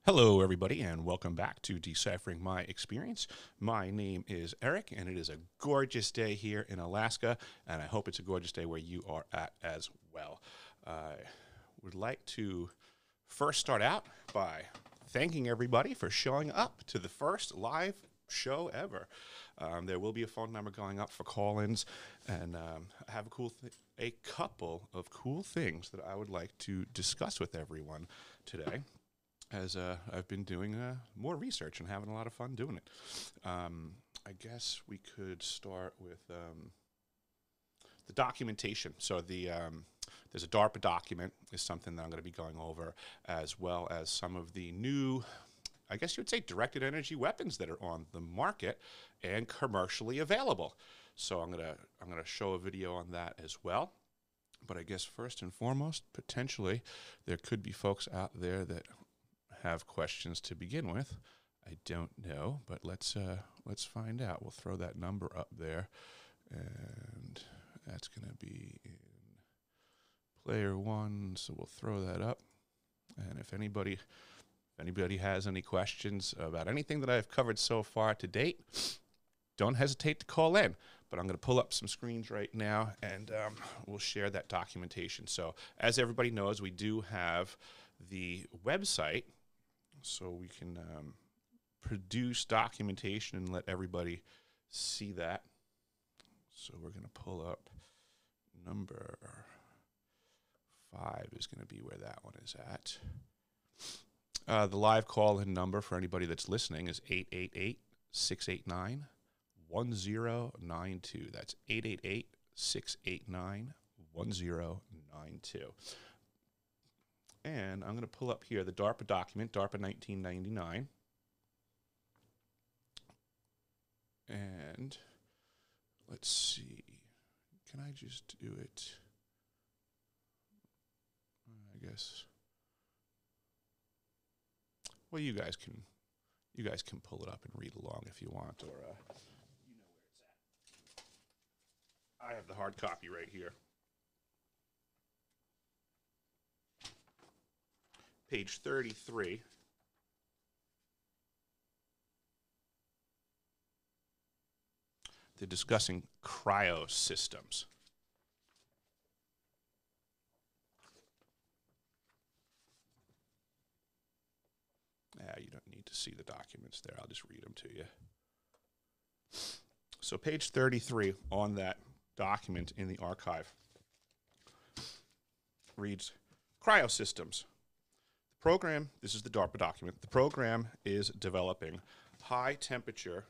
Hello, everybody, and welcome back to Deciphering My Experience. My name is Eric, and it is a gorgeous day here in Alaska, and I hope it's a gorgeous day where you are at as well. I would like to first start out by thanking everybody for showing up to the first live show ever. There will be a phone number going up for call-ins, and I have a couple of cool things that I would like to discuss with everyone today, as I've been doing more research and having a lot of fun doing it. I guess we could start with the documentation. So there's a DARPA document is something that I'm going to be going over, as well as some of the new, I guess you would say, directed energy weapons that are on the market and commercially available. So I'm gonna show a video on that as well. But I guess first and foremost, potentially, there could be folks out there that have questions to begin with. I don't know, but let's find out. We'll throw that number up there, and that's going to be in player one. So we'll throw that up. And if anybody has any questions about anything that I've covered so far to date, don't hesitate to call in. But I'm going to pull up some screens right now, and we'll share that documentation. So as everybody knows, we do have the website, so we can produce documentation and let everybody see that. So we're going to pull up number 5 is going to be where that one is at. The live call-in number for anybody that's listening is 888-689-1092. That's 888-689-1092. And I'm going to pull up here the DARPA document, DARPA 1999. And let's see. Can I just do it? I guess. Well, you guys can pull it up and read along if you want, or you know where it's at. I have the hard copy right here. Page 33. They're discussing cryo systems. You don't need to see the documents there. I'll just read them to you. So page 33 on that document in the archive reads, cryo systems. Program, this is the DARPA document, the program is developing high-temperature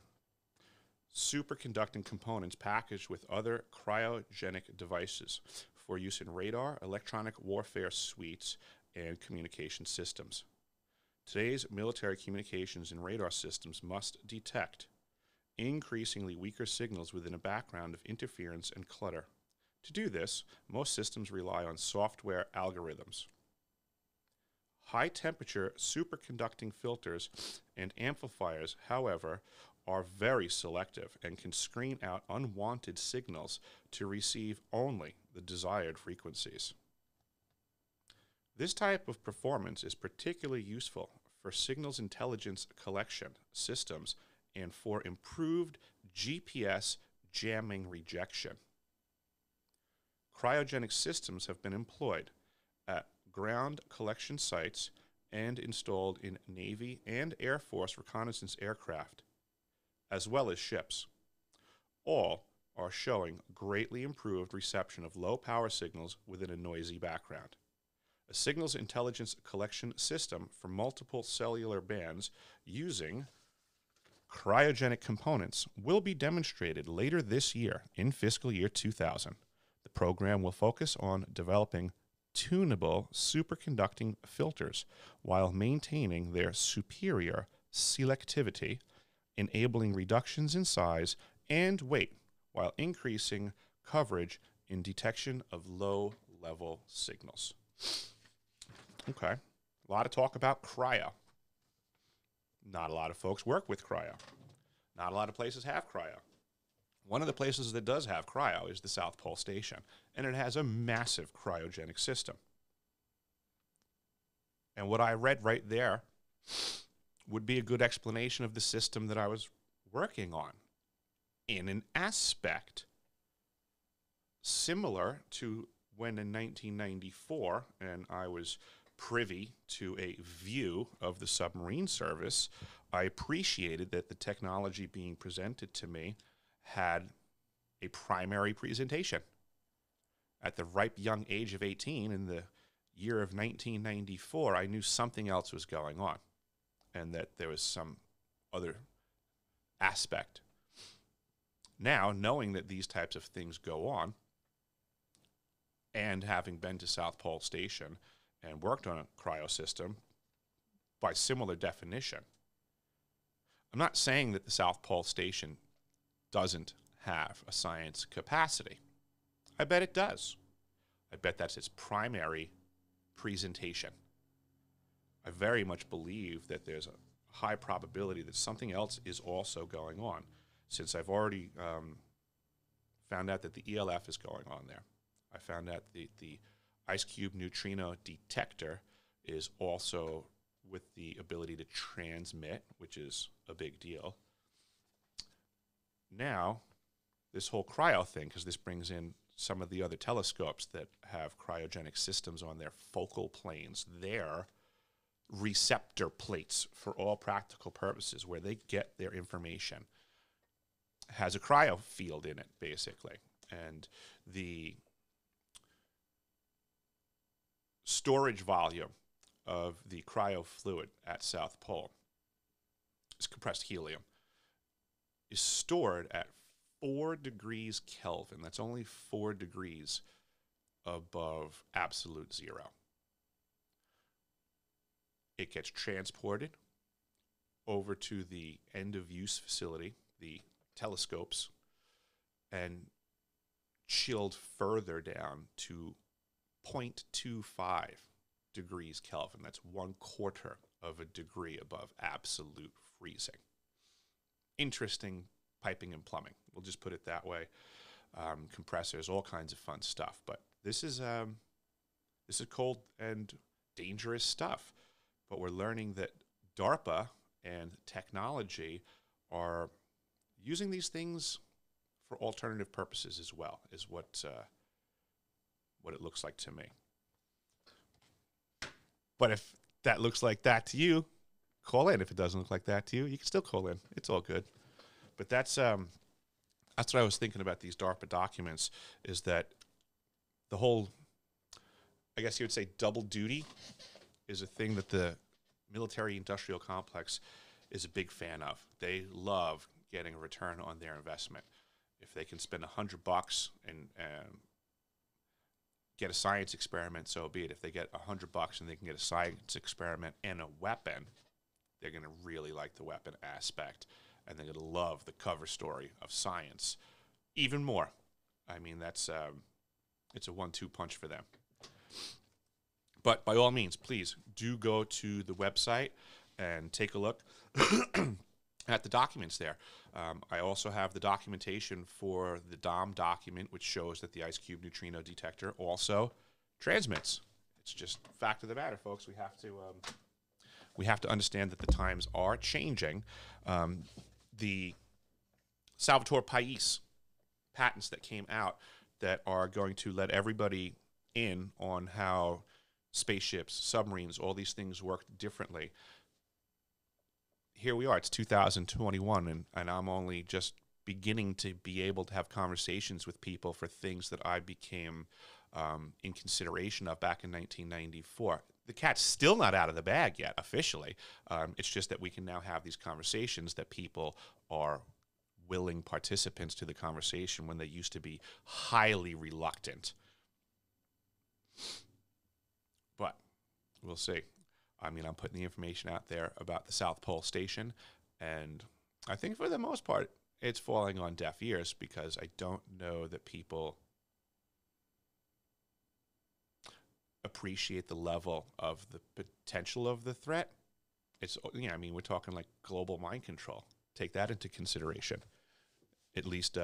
superconducting components packaged with other cryogenic devices for use in radar, electronic warfare suites, and communication systems. Today's military communications and radar systems must detect increasingly weaker signals within a background of interference and clutter. To do this, most systems rely on software algorithms. High-temperature superconducting filters and amplifiers, however, are very selective and can screen out unwanted signals to receive only the desired frequencies. This type of performance is particularly useful for signals intelligence collection systems and for improved GPS jamming rejection. Cryogenic systems have been employed at ground collection sites and installed in Navy and Air Force reconnaissance aircraft, as well as ships. All are showing greatly improved reception of low power signals within a noisy background. A signals intelligence collection system for multiple cellular bands using cryogenic components will be demonstrated later this year in fiscal year 2000. The program will focus on developing tunable superconducting filters while maintaining their superior selectivity, enabling reductions in size and weight while increasing coverage in detection of low-level signals. Okay, a lot of talk about cryo. Not a lot of folks work with cryo. Not a lot of places have cryo. One of the places that does have cryo is the South Pole Station, and it has a massive cryogenic system. And what I read right there would be a good explanation of the system that I was working on in an aspect similar to when in 1994, and I was privy to a view of the submarine service, I appreciated that the technology being presented to me had a primary presentation. At the ripe young age of 18, in the year of 1994, I knew something else was going on and that there was some other aspect. Now, knowing that these types of things go on, and having been to South Pole Station and worked on a cryo system, by similar definition, I'm not saying that the South Pole Station doesn't have a science capacity. I bet it does. I bet that's its primary presentation. I very much believe that there's a high probability that something else is also going on, since I've already found out that the ELF is going on there. I found out the ice cube neutrino detector is also with the ability to transmit, which is a big deal. Now, this whole cryo thing, because this brings in some of the other telescopes that have cryogenic systems on their focal planes, their receptor plates for all practical purposes, where they get their information, has a cryo field in it, basically. And the storage volume of the cryo fluid at South Pole, is compressed helium, is stored at 4 degrees Kelvin. That's only 4 degrees above absolute zero. It gets transported over to the end-of-use facility, the telescopes, and chilled further down to 0.25 degrees Kelvin. That's 1/4 of a degree above absolute freezing. Interesting piping and plumbing. We'll just put it that way. Compressors, all kinds of fun stuff. But this is cold and dangerous stuff. But we're learning that DARPA and technology are using these things for alternative purposes as well, is what it looks like to me. But if that looks like that to you, call in. If it doesn't look like that to you, you can still call in. It's all good. But that's what I was thinking about these DARPA documents, is that the whole, I guess you would say, double duty is a thing that the military-industrial complex is a big fan of. They love getting a return on their investment. If they can spend $100 and get a science experiment, so be it. If they get $100 and they can get a science experiment and a weapon, they're going to really like the weapon aspect, and they're going to love the cover story of science even more. I mean, that's it's a 1-2 punch for them. But by all means, please do go to the website and take a look at the documents there. I also have the documentation for the DOM document, which shows that the ice cube neutrino detector also transmits. It's just fact of the matter, folks. We have to understand that the times are changing. The Salvatore Pais patents that came out that are going to let everybody in on how spaceships, submarines, all these things work differently. Here we are, it's 2021, and I'm only just beginning to be able to have conversations with people for things that I became in consideration of back in 1994. The cat's still not out of the bag yet, officially. It's just that we can now have these conversations, that people are willing participants to the conversation when they used to be highly reluctant. But we'll see. I mean, I'm putting the information out there about the South Pole Station, and I think for the most part, it's falling on deaf ears, because I don't know that people appreciate the level of the potential of the threat. It's, I mean, we're talking like global mind control. Take that into consideration. At least,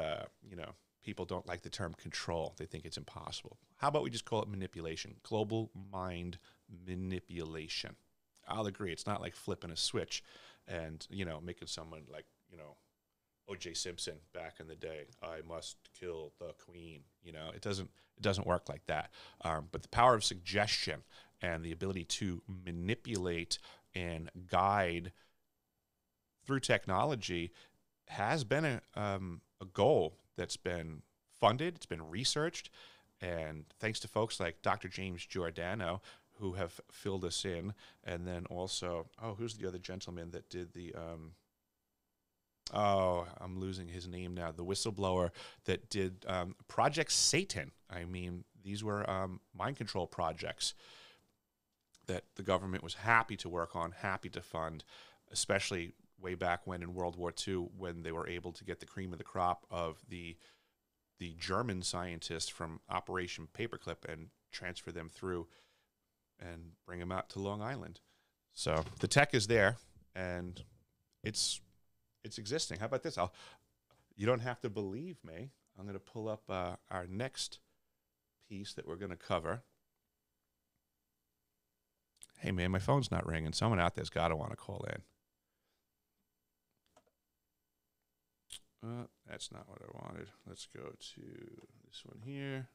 people don't like the term control. They think it's impossible. How about we just call it manipulation? Global mind manipulation. I'll agree. It's not like flipping a switch and, making someone like, O.J. Simpson back in the day. I must kill the queen. It doesn't work like that. But the power of suggestion and the ability to manipulate and guide through technology has been a goal that's been funded. It's been researched. And thanks to folks like Dr. James Giordano, who have filled us in. And then also, who's the other gentleman that did the... I'm losing his name now. The whistleblower that did Project Satan. I mean, these were mind control projects that the government was happy to work on, happy to fund, especially way back when in World War II, when they were able to get the cream of the crop of the German scientists from Operation Paperclip and transfer them through and bring them out to Long Island. So the tech is there, and it's existing. How about this? You don't have to believe me. I'm going to pull up our next piece that we're going to cover. Hey, man, my phone's not ringing. Someone out there's got to want to call in. That's not what I wanted. Let's go to this one here.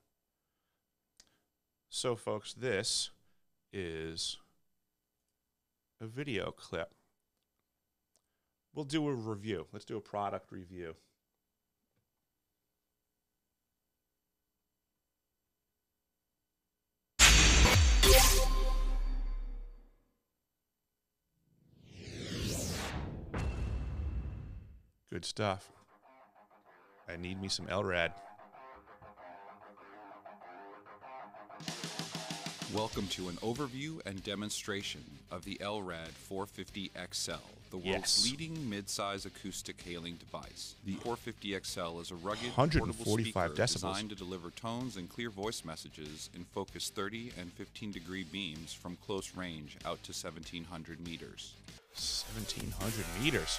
So, folks, this is a video clip. We'll do a review. Let's do a product review. Good stuff. I need me some LRAD. Welcome to an overview and demonstration of the LRAD 450XL, the world's leading mid-size acoustic hailing device. The 450XL is a rugged, portable speaker designed to deliver tones and clear voice messages in focused 30 and 15-degree beams from close range out to 1,700 meters. 1,700 meters.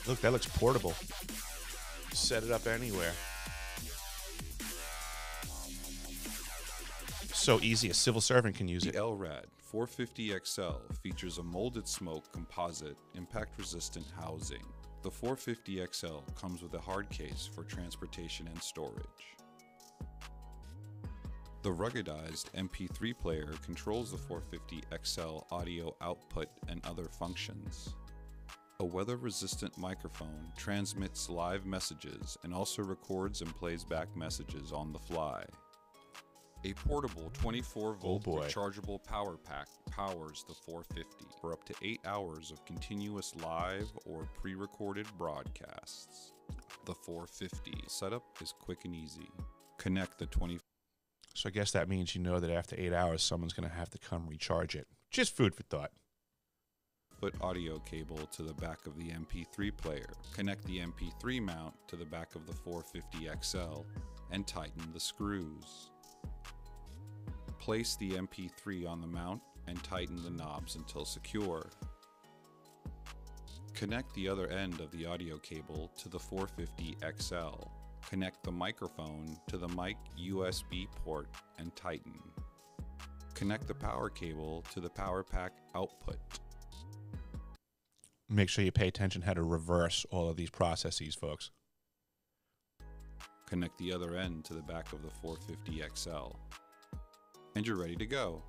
Look, that looks portable. Set it up anywhere. So easy, a civil servant can use it. The LRAD 450XL features a molded smoke composite impact-resistant housing. The 450XL comes with a hard case for transportation and storage. The ruggedized MP3 player controls the 450XL audio output and other functions. A weather-resistant microphone transmits live messages and also records and plays back messages on the fly. A portable 24-volt rechargeable power pack powers the 450 for up to 8 hours of continuous live or pre-recorded broadcasts. The 450 setup is quick and easy. Connect the 20. So I guess that means that after 8 hours, someone's going to have to come recharge it. Just food for thought. Foot audio cable to the back of the MP3 player. Connect the MP3 mount to the back of the 450XL and tighten the screws. Place the MP3 on the mount and tighten the knobs until secure. Connect the other end of the audio cable to the 450XL. Connect the microphone to the mic USB port and tighten. Connect the power cable to the power pack output. Make sure you pay attention how to reverse all of these processes, folks. Connect the other end to the back of the 450XL. And you're ready to go.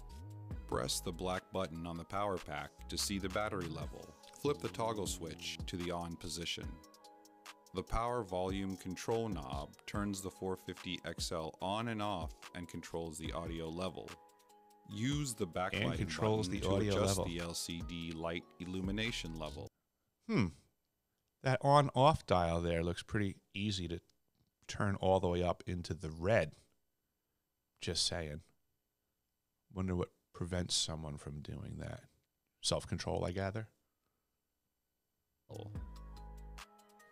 Press the black button on the power pack to see the battery level. Flip the toggle switch to the on position. The power volume control knob turns the 450XL on and off and controls the audio level. Use the backlight button to adjust the LCD light illumination level. That on-off dial there looks pretty easy to turn all the way up into the red. Just saying. Wonder what prevents someone from doing that. Self-control, I gather.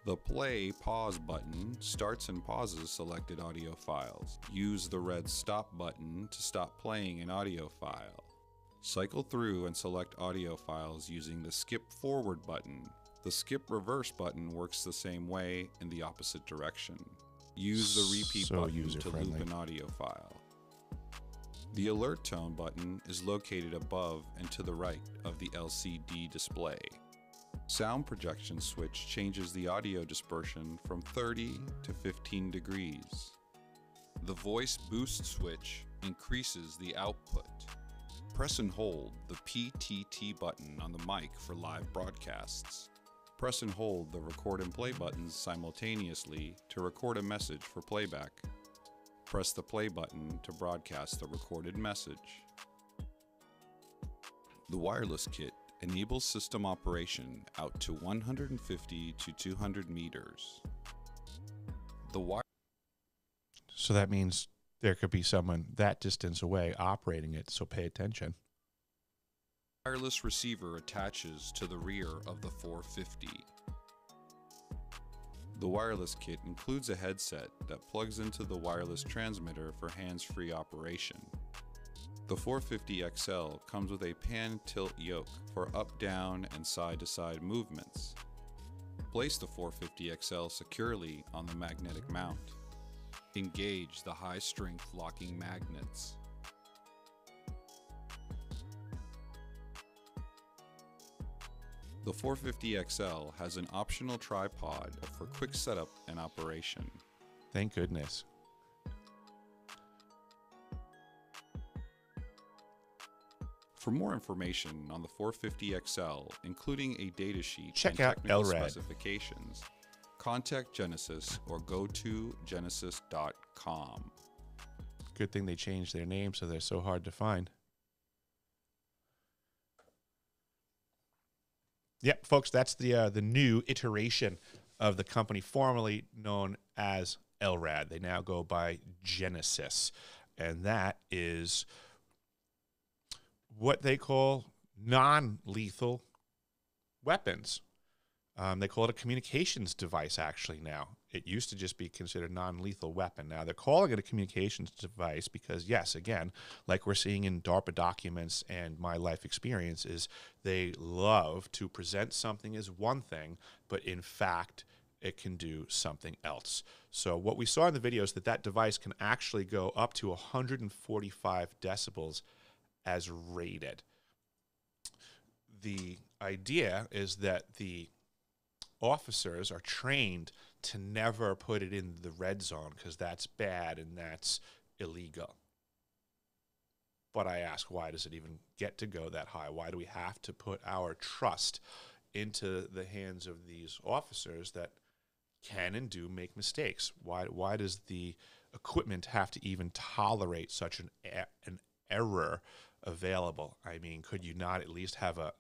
The play/pause button starts and pauses selected audio files. Use the red stop button to stop playing an audio file. Cycle through and select audio files using the skip forward button. The skip reverse button works the same way in the opposite direction. Use the repeat button to loop an audio file. The alert tone button is located above and to the right of the LCD display. Sound projection switch changes the audio dispersion from 30 to 15 degrees. The voice boost switch increases the output. Press and hold the PTT button on the mic for live broadcasts. Press and hold the record and play buttons simultaneously to record a message for playback. Press the play button to broadcast the recorded message. The wireless kit enables system operation out to 150 to 200 meters. So that means there could be someone that distance away operating it, so pay attention. Wireless receiver attaches to the rear of the 450. The wireless kit includes a headset that plugs into the wireless transmitter for hands-free operation. The 450 XL comes with a pan-tilt yoke for up, down, and side-to-side movements. Place the 450 XL securely on the magnetic mount. Engage the high-strength locking magnets. The 450 XL has an optional tripod for quick setup and operation. Thank goodness. For more information on the 450 XL, including a datasheet Check and out technical LRAD. specifications, contact Genasys or go to genasys.com. Good thing they changed their name so they're so hard to find. Yep, folks, that's the new iteration of the company formerly known as LRAD. They now go by Genasys, and that is what they call non-lethal weapons. They call it a communications device, actually, now. It used to just be considered non-lethal weapon. Now they're calling it a communications device because, yes, again, like we're seeing in DARPA documents and my life experience, is they love to present something as one thing, but in fact, it can do something else. So what we saw in the video is that that device can actually go up to 145 decibels as rated. The idea is that the officers are trained to never put it in the red zone because that's bad and that's illegal. But I ask, why does it even get to go that high? Why do we have to put our trust into the hands of these officers that can and do make mistakes? Why does the equipment have to even tolerate such an error available? I mean, could you not at least have a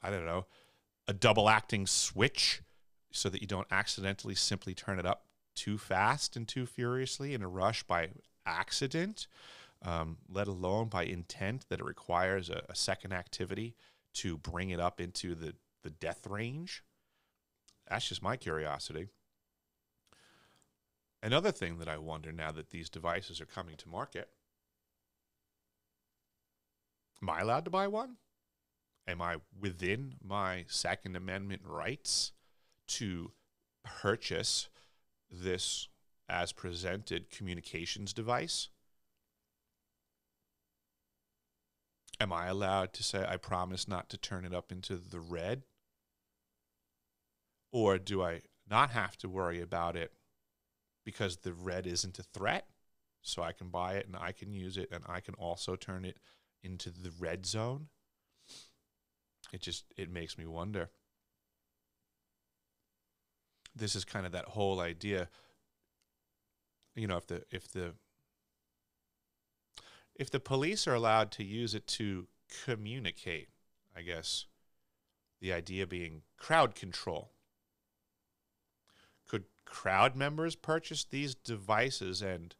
double acting switch so that you don't accidentally simply turn it up too fast and too furiously in a rush by accident, let alone by intent, that it requires a second activity to bring it up into the death range? That's just my curiosity. Another thing that I wonder now that these devices are coming to market, am I allowed to buy one? Am I within my Second Amendment rights to purchase this as presented communications device? Am I allowed to say, I promise not to turn it up into the red? Or do I not have to worry about it because the red isn't a threat? So I can buy it and I can use it and I can also turn it into the red zone? It makes me wonder. This is kind of that whole idea, you know, if the police are allowed to use it to communicate, I guess the idea being crowd control. Could crowd members purchase these devices and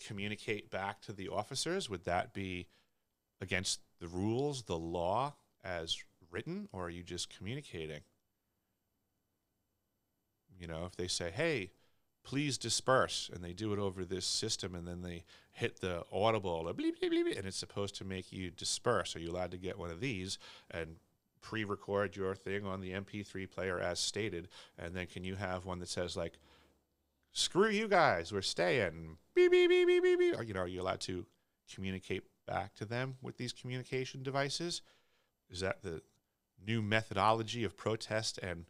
communicate back to the officers? Would that be against the rules, the law as written, or are you just communicating? You know, if they say, hey, please disperse, and they do it over this system, and then they hit the audible, bleep, bleep, bleep, and it's supposed to make you disperse. Are you allowed to get one of these and pre-record your thing on the MP3 player as stated, and then can you have one that says, like, screw you guys, we're staying, beep, beep, beep, beep, beep, beep. Or, you know, are you allowed to communicate back to them with these communication devices. Is that the new methodology of protest and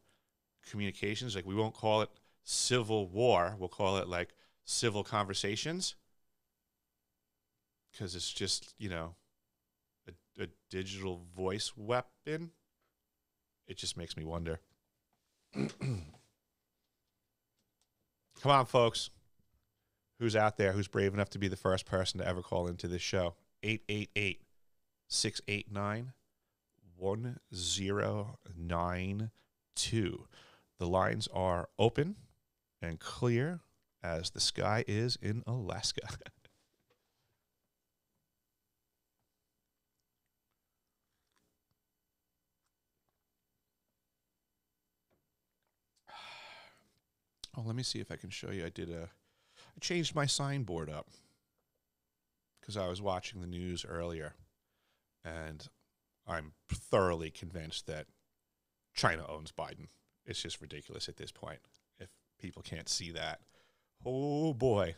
communications? Like, we won't call it civil war. We'll call it like civil conversations. Because it's just, you know, a digital voice weapon. It just makes me wonder. Come on, folks. Who's out there who's brave enough to be the first person to ever call into this show? 888-689-1092. The lines are open and clear as the sky is in Alaska. Oh, let me see if I can show you. I changed my signboard up because I was watching the news earlier, and I'm thoroughly convinced that China owns Biden. It's just ridiculous at this point. If people can't see that, oh boy.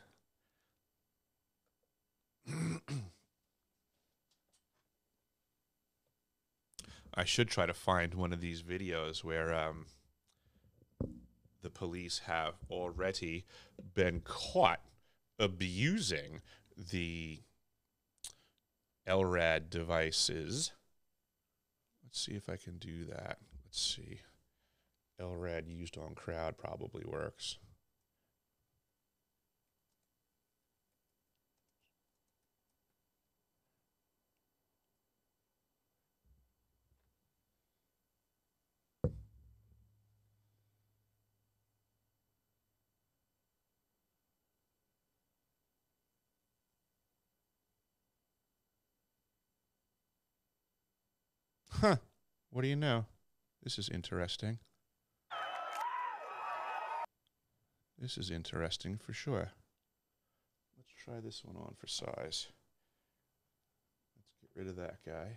I should try to find one of these videos where the police have already been caught abusing the LRAD devices. Let's see if I can do that. Let's see. LRAD used on crowd probably works. Huh. What do you know? This is interesting. This is interesting for sure. Let's try this one on for size. Let's get rid of that guy.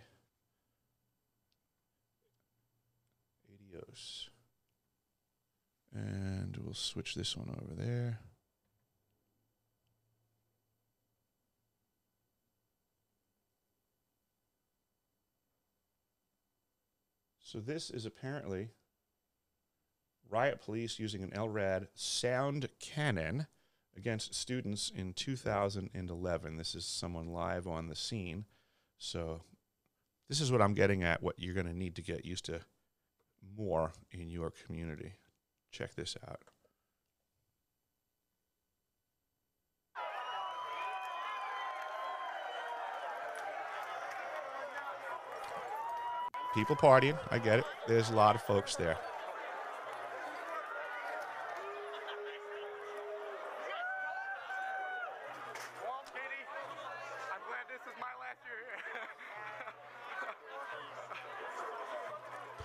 Adios. And we'll switch this one over there. So this is apparently riot police using an LRAD sound cannon against students in 2011. This is someone live on the scene. So this is what I'm getting at, what you're going to need to get used to more in your community. Check this out. People partying, I get it. There's a lot of folks there. Well, Katie, I'm glad this is my last year here.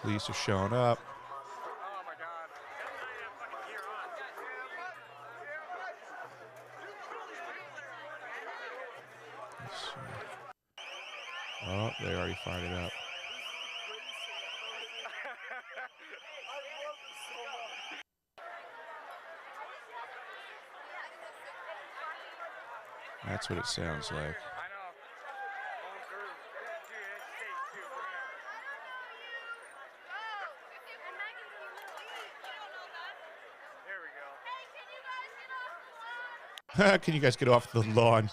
Police are showing up. Oh my God. Let's see. Oh, they already fired it up. That's what it sounds like. I know. Going through. There we go. Can you guys get off the lawn?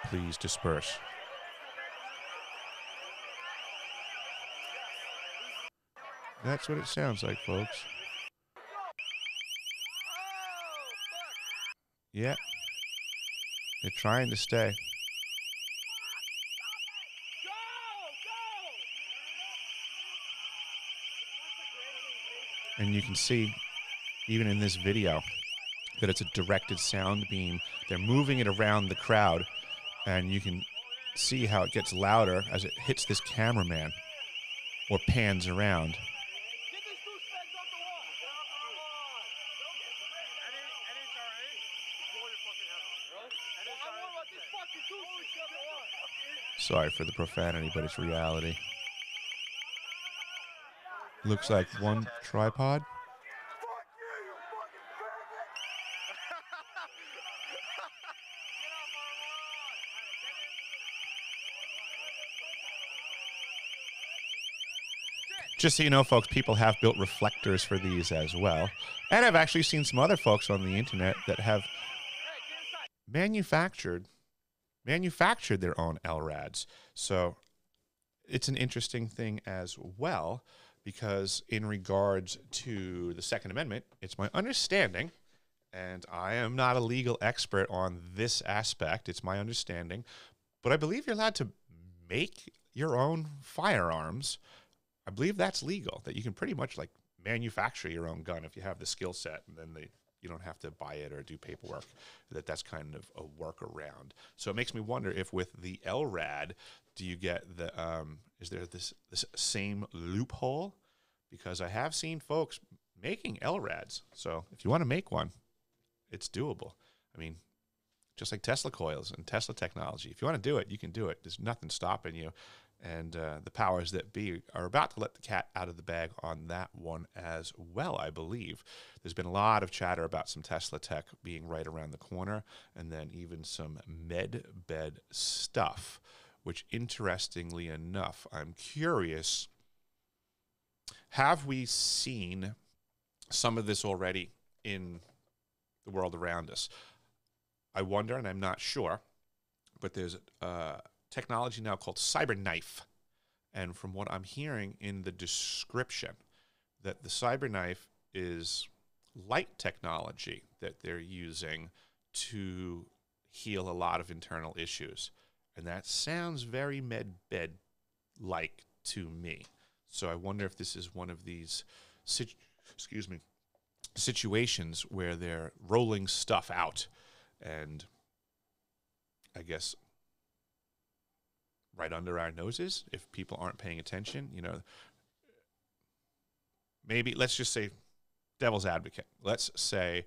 Please disperse. That's what it sounds like, folks. Yeah. They're trying to stay. And you can see, even in this video, that it's a directed sound beam. They're moving it around the crowd, and you can see how it gets louder as it hits this cameraman or pans around. Sorry for the profanity, but it's reality. Looks like one tripod. Just so you know, folks, people have built reflectors for these as well. And I've actually seen some other folks on the internet that have manufactured their own LRADs. So it's an interesting thing as well, because in regards to the Second Amendment, it's my understanding, and I am not a legal expert on this aspect, it's my understanding, but I believe you're allowed to make your own firearms. I believe that's legal, that you can pretty much like manufacture your own gun if you have the skill set, and then you don't have to buy it or do paperwork, that's kind of a workaround. So it makes me wonder if with the LRAD, do you get the, is there this same loophole? Because I have seen folks making LRADs. So if you want to make one, it's doable. I mean, just like Tesla coils and Tesla technology, if you want to do it, you can do it. There's nothing stopping you. And the powers that be are about to let the cat out of the bag on that one as well, I believe. There's been a lot of chatter about some Tesla tech being right around the corner, and then even some med bed stuff, which interestingly enough, I'm curious, have we seen some of this already in the world around us? I wonder, and I'm not sure, but there's technology now called cyberknife, and from what I'm hearing in the description, that the cyberknife is light technology that they're using to heal a lot of internal issues, and that sounds very med-bed like to me. So I wonder if this is one of these situations where they're rolling stuff out, and I guess right under our noses, if people aren't paying attention, maybe let's just say devil's advocate. Let's say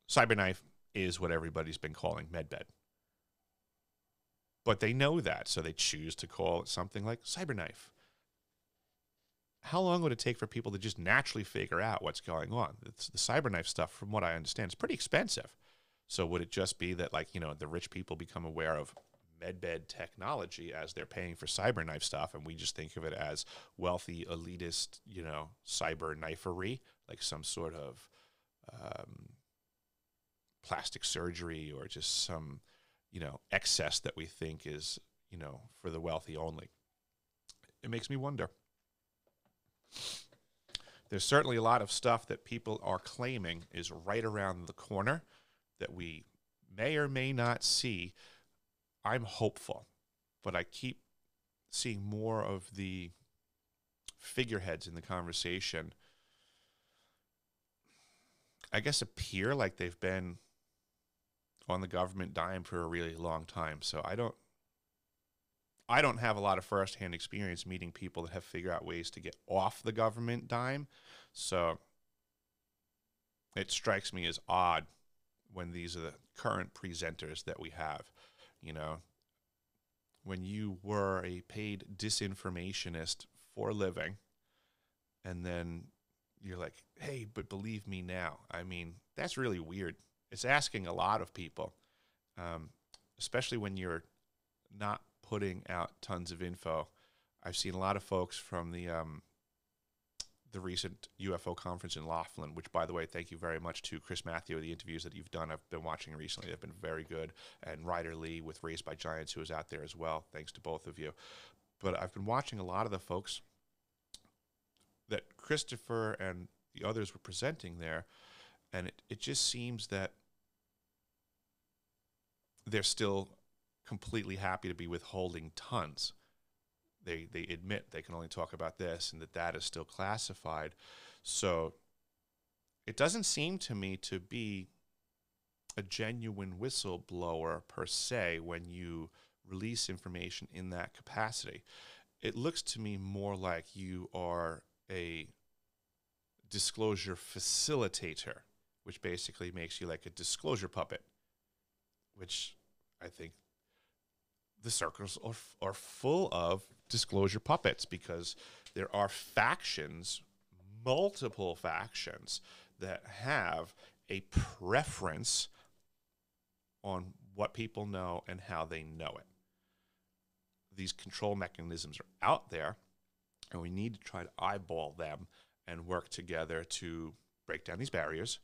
cyberknife is what everybody's been calling medbed. But they know that, so they choose to call it something like cyberknife. How long would it take for people to just naturally figure out what's going on? It's the cyberknife stuff, from what I understand, is pretty expensive. So would it just be that, the rich people become aware of medbed technology as they're paying for cyberknife stuff, and we just think of it as wealthy, elitist, cyber knifery, like some sort of plastic surgery or just some, excess that we think is, for the wealthy only? It makes me wonder. There's certainly a lot of stuff that people are claiming is right around the corner that we may or may not see. I'm hopeful, but I keep seeing more of the figureheads in the conversation, I guess, appear like they've been on the government dime for a really long time. So I don't have a lot of firsthand experience meeting people that have figured out ways to get off the government dime. So it strikes me as odd when these are the current presenters that we have. When you were a paid disinformationist for a living, and then you're like, hey, but believe me now. I mean, that's really weird. It's asking a lot of people, especially when you're not putting out tons of info. I've seen a lot of folks from the recent UFO conference in Laughlin, which, by the way, thank you very much to Chris Matthew. The interviews that you've done, I've been watching recently, have been very good. And Ryder Lee with Raised by Giants, who was out there as well. Thanks to both of you. But I've been watching a lot of the folks that Christopher and the others were presenting there, and it just seems that they're still completely happy to be withholding tons. They admit they can only talk about this and that is still classified. So it doesn't seem to me to be a genuine whistleblower per se when you release information in that capacity. It looks to me more like you are a disclosure facilitator, which basically makes you like a disclosure puppet, which I think the circles are full of disclosure puppets, because there are factions, multiple factions, that have a preference on what people know and how they know it. These control mechanisms are out there, and we need to try to eyeball them and work together to break down these barriers,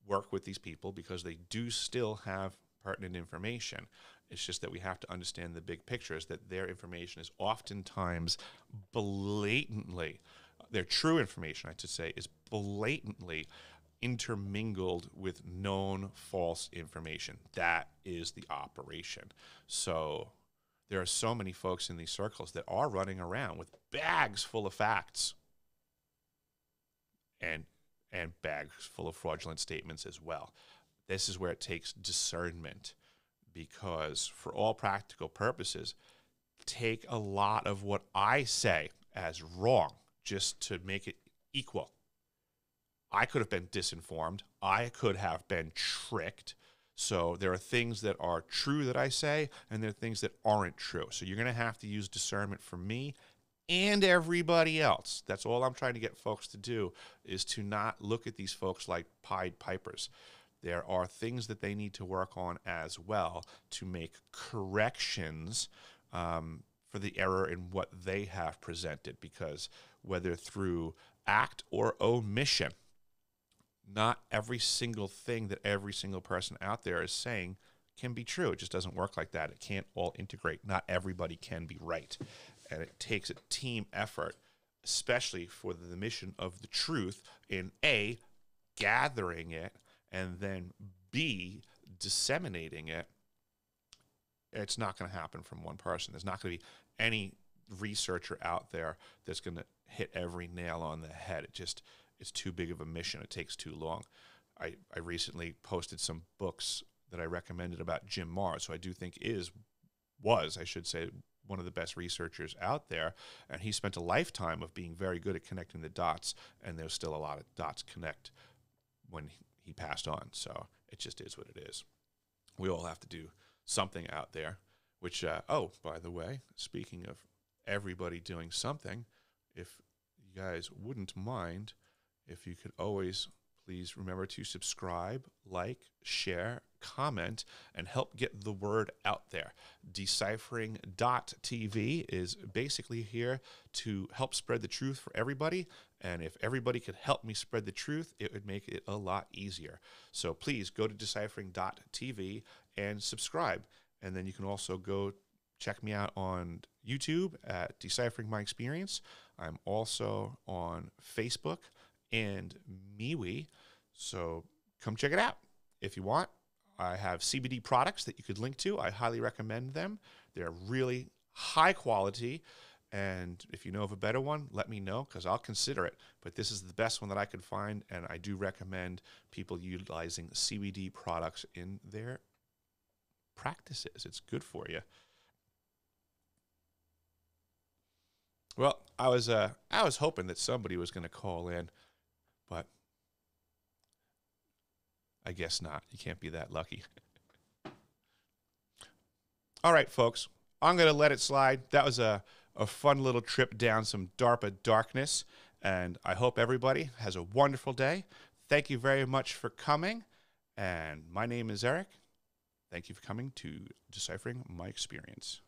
work with these people, because they do still have pertinent information. It's just that we have to understand the big picture, is that their information is oftentimes blatantly, their true information, I should say, is blatantly intermingled with known false information. That is the operation. So there are so many folks in these circles that are running around with bags full of facts and bags full of fraudulent statements as well. This is where it takes discernment, because for all practical purposes, take a lot of what I say as wrong just to make it equal. I could have been disinformed. I could have been tricked. So there are things that are true that I say, and there are things that aren't true. So you're going to have to use discernment for me and everybody else. That's all I'm trying to get folks to do, is to not look at these folks like Pied Pipers. There are things that they need to work on as well to make corrections for the error in what they have presented, because whether through act or omission, not every single thing that every single person out there is saying can be true. It just doesn't work like that. It can't all integrate. Not everybody can be right. And it takes a team effort, especially for the mission of the truth, in A, gathering it, and then B, disseminating it. It's not going to happen from one person. There's not going to be any researcher out there that's going to hit every nail on the head. It's too big of a mission. It takes too long. I recently posted some books that I recommended about Jim Mars, who I do think was, I should say, one of the best researchers out there. And he spent a lifetime of being very good at connecting the dots, and there's still a lot of dots connect when he passed on. So it just is what it is. We all have to do something out there, which, by the way, speaking of everybody doing something, if you guys wouldn't mind, if you could always please remember to subscribe, like, share, comment, and help get the word out there. Deciphering.tv is basically here to help spread the truth for everybody. And if everybody could help me spread the truth, it would make it a lot easier. So please go to deciphering.tv and subscribe. And then you can also go check me out on YouTube at Deciphering My Experience. I'm also on Facebook and MeWe, so come check it out if you want. I have CBD products that you could link to. I highly recommend them. They're really high quality, and if you know of a better one, let me know, because I'll consider it. But this is the best one that I could find, and I do recommend people utilizing CBD products in their practices. It's good for you. Well, I was hoping that somebody was going to call in, but I guess not. You can't be that lucky. All right, folks, I'm going to let it slide. That was a fun little trip down some DARPA darkness, and I hope everybody has a wonderful day. Thank you very much for coming, and my name is Eric. Thank you for coming to Deciphering My Experience.